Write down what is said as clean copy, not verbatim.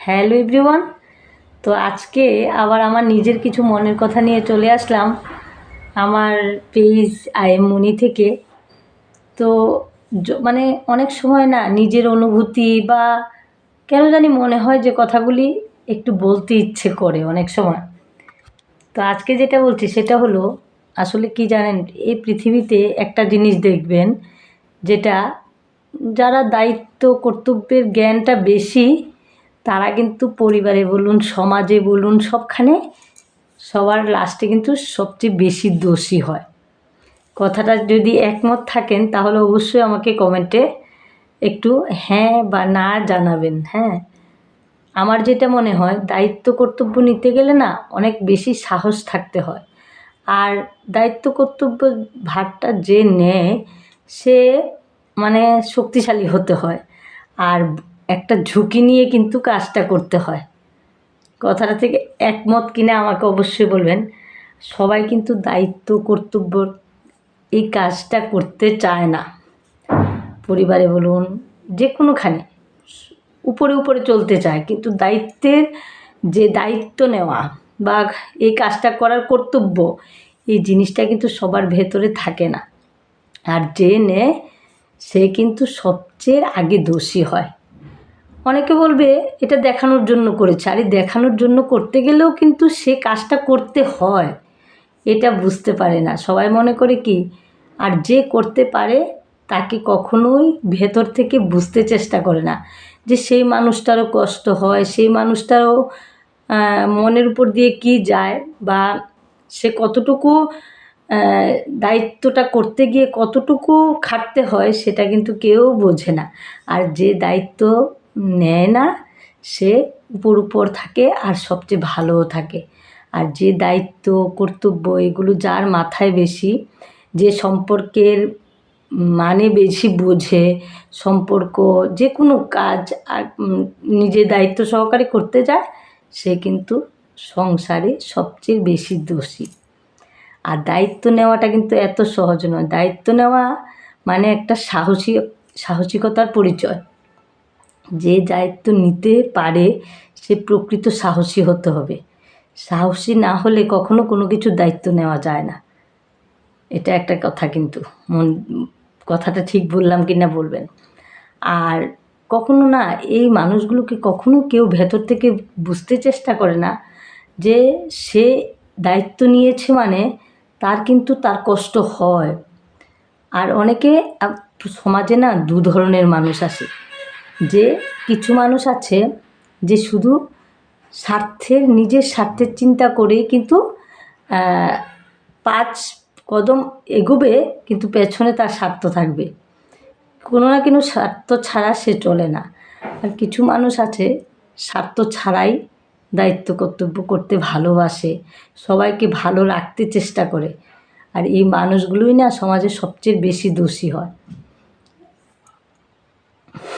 Hello everyone. তো আজকে আবার আমার নিজের কিছু মনের কথা নিয়ে চলে আসলাম আমার পেজ আইএমমনি থেকে। তো মানে অনেক সময় না নিজের অনুভূতি বা কেন জানি মনে হয় যে কথাগুলি একটু বলতে ইচ্ছে করে অনেক সময়। তো আজকে যেটা বলছি সেটা হলো, আসলে কি জানেন, এই পৃথিবীতে একটা জিনিস দেখবেন, যেটা যারা দায়িত্ব কর্তব্যের জ্ঞানটা বেশি তারা কিন্তু পরিবারে বলুন, সমাজে বলুন, সবখানে সবার লাস্টে কিন্তু সবচেয়ে বেশি দোষী হয়। কথাটা যদি একমত থাকেন তাহলে অবশ্যই আমাকে কমেন্টে একটু হ্যাঁ বা না জানাবেন। হ্যাঁ, আমার যেটা মনে হয়, দায়িত্ব কর্তব্য নিতে গেলে না অনেক বেশি সাহস থাকতে হয়। আর দায়িত্ব কর্তব্য ভারটা যে নেয় সে মানে শক্তিশালী হতে হয়, আর একটা ঝুঁকি নিয়ে কিন্তু কাজটা করতে হয়। কথাটা থেকে একমত কিনা আমাকে অবশ্যই বলবেন। সবাই কিন্তু দায়িত্ব কর্তব্য এই কাজটা করতে চায় না। পরিবারে বলুন, যে কোনোখানে উপরে উপরে চলতে চায়, কিন্তু দায়িত্বের যে দায়িত্ব নেওয়া বা এই কাজটা করার কর্তব্য, এই জিনিসটা কিন্তু সবার ভেতরে থাকে না। আর যে নেয় সে কিন্তু সবচেয়ে আগে দোষী হয়। অনেকে বলবে এটা দেখানোর জন্য করেছে, আরে দেখানোর জন্য করতে গেলেও কিন্তু সে কাজটা করতে হয়, এটা বুঝতে পারে না। সবাই মনে করে কি, আর যে করতে পারে তাকে কখনোই ভেতর থেকে বুঝতে চেষ্টা করে না যে সেই মানুষটারও কষ্ট হয়, সেই মানুষটারও মনের উপর দিয়ে কি যায়, বা সে কতটুকু দায়িত্বটা করতে গিয়ে কতটুকু খাটতে হয় সেটা কিন্তু কেউ বোঝে না। আর যে দায়িত্ব নেয় না সে উপর থাকে আর সবচেয়ে ভালোও থাকে। আর যে দায়িত্ব কর্তব্য এগুলো যার মাথায় বেশি, যে সম্পর্কের মানে বেশি বোঝে, সম্পর্ক যে কোনো কাজ আর নিজে দায়িত্ব সহকারে করতে যায়, সে কিন্তু সংসারে সবচেয়ে বেশি দোষী। আর দায়িত্ব নেওয়াটা কিন্তু এত সহজ নয়। দায়িত্ব নেওয়া মানে একটা সাহসিকতার পরিচয়। যে দায়িত্ব নিতে পারে সে প্রকৃত সাহসী হতে হবে। সাহসী না হলে কখনো কোনো কিছুর দায়িত্ব নেওয়া যায় না। এটা একটা কথা, কিন্তু কথাটা ঠিক বললাম কি না বলবেন। আর কখনো না এই মানুষগুলোকে কখনো কেউ ভেতর থেকে বুঝতে চেষ্টা করে না যে সে দায়িত্ব নিয়েছে মানে তার কিন্তু তার কষ্ট হয়। আর অনেকে সমাজে না দু ধরনের মানুষ আছে। যে কিছু মানুষ আছে যে শুধু নিজের স্বার্থের চিন্তা করেই কিন্তু 5 কদম এগোবে, কিন্তু পেছনে তার স্বার্থ থাকবে, কোনো না কোনো স্বার্থ ছাড়া সে চলে না। আর কিছু মানুষ আছে স্বার্থ ছাড়াই দায়িত্ব কর্তব্য করতে ভালোবাসে, সবাইকে ভালো রাখতে চেষ্টা করে। আর এই মানুষগুলোই না সমাজে সবচেয়ে বেশি দোষী হয়।